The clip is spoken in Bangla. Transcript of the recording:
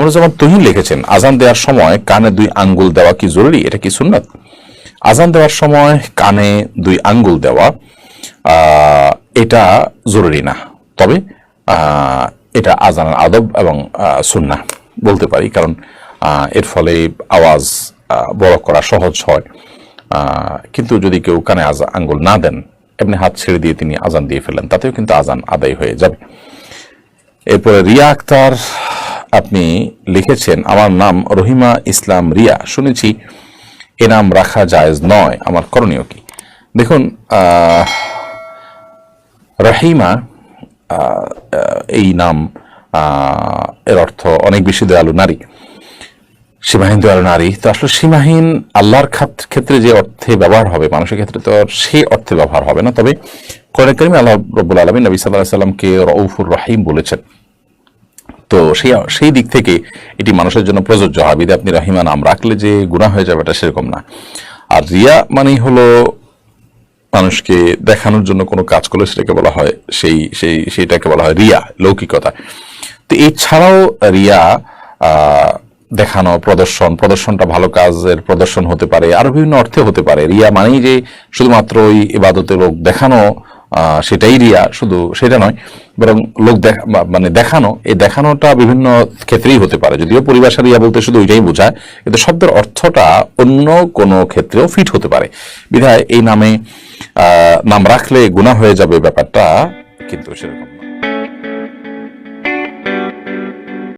কামরুজ্জামান তুহিন লিখেছেন, আজান দেওয়ার সময় কানে 2 আঙ্গুল দেওয়া কি জরুরি, এটা কি সুন্নাত? আজান দেওয়ার সময় কানে 2 আঙ্গুল দেওয়া এটা জরুরি না, তবে এটা আজানের আদব এবং সুন্নাহ বলতে পারি, কারণ এর ফলে আওয়াজ বড় করা সহজ হয়। কিন্তু যদি কেউ কানে আঙ্গুল না দেন, এমনি হাত ছেড়ে দিয়ে তিনি আজান দিয়ে ফেলেন, তাতেও কিন্তু আজান আদায় হয়ে যাবে। এরপরে রিয়া আক্তার আপনি লিখেছেন, আমার নাম রহিমা ইসলাম রিয়া, শুনেছি এ নাম রাখা জায়েজ নয়, আমার করণীয় কি? দেখুন, রহিমা এই নাম এর অর্থ অনেক বেশি দয়ালু নারী, সীমাহীন দয়ালু নারী। তো আসলে সীমাহীন আল্লাহর ক্ষেত্রে যে অর্থে ব্যবহার হবে, মানুষের ক্ষেত্রে তো সেই অর্থে ব্যবহার হবে না। তবে কোরআন কারীমে আল্লাহ রাব্বুল আলামিন নবী সাল্লাল্লাহু আলাইহি সাল্লামকে রউফুর রহিম বলেছেন, তো সেই দিক থেকে এটি মানুষের জন্য প্রযোজ্য হয়। বিধে আপনি রহিমা নাম রাখলে যে গুনাহ হয়ে যাবে, এটা সেরকম না। আর রিয়া মানেই হলো মানুষকে দেখানোর জন্য কোনো কাজ করলে সেটাকে বলা হয় সেইটাকে বলা হয় রিয়া, লৌকিকতা। তো এছাড়াও রিয়া দেখানো, প্রদর্শনটা ভালো কাজের প্রদর্শন হতে পারে, আরো বিভিন্ন অর্থে হতে পারে। রিয়া মানেই যে শুধুমাত্র ওই ইবাদতে লোক দেখানো, সেটাই রিয়া, শুধু সেটা নয়, বরং লোক মানে দেখানো, এই দেখানোটা বিভিন্ন ক্ষেত্রেই হতে পারে। যদিও পরিভাষা রিয়া বলতে শুধু ওইটাই বোঝায়, কিন্তু শব্দের অর্থটা অন্য কোনো ক্ষেত্রেও ফিট হতে পারে। বিধায় এই নাম রাখলে গুনাহ হয়ে যাবে, ব্যাপারটা কিন্তু সেরকম।